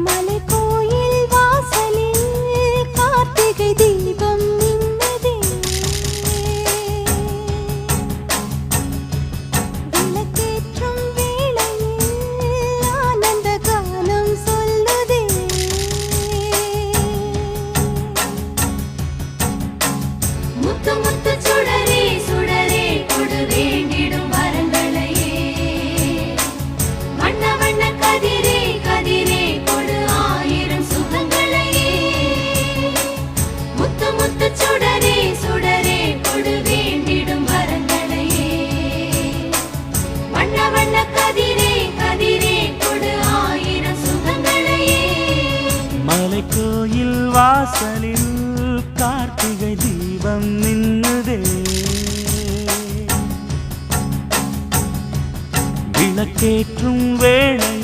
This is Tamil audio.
மலைக்கோயில் வாசலில் கார்த்திகை தீபம் மின்னுதே. விளக்கேற்றும் வேளையில் ஆனந்த கானம் சொல்லுதே. முத்து முத்து சுடரே சுடரே கொடு வேண்டிடும் வரங்களையே. வண்ண வண்ண கதிரே கதிரே கொடு ஆயிரம் சுகங்களையே. முத்து முத்து சுடரே சுடரே கொடு வேண்டிடும் வரங்களையே. வண்ண வண்ண கதிரே கதிரே கொடு ஆயிரம் சுகங்களையே. மலைக்கோயில் வாசலில் கார்த்திகை தீபம் மின்னுதே. விளக்கேற்றும் வேளை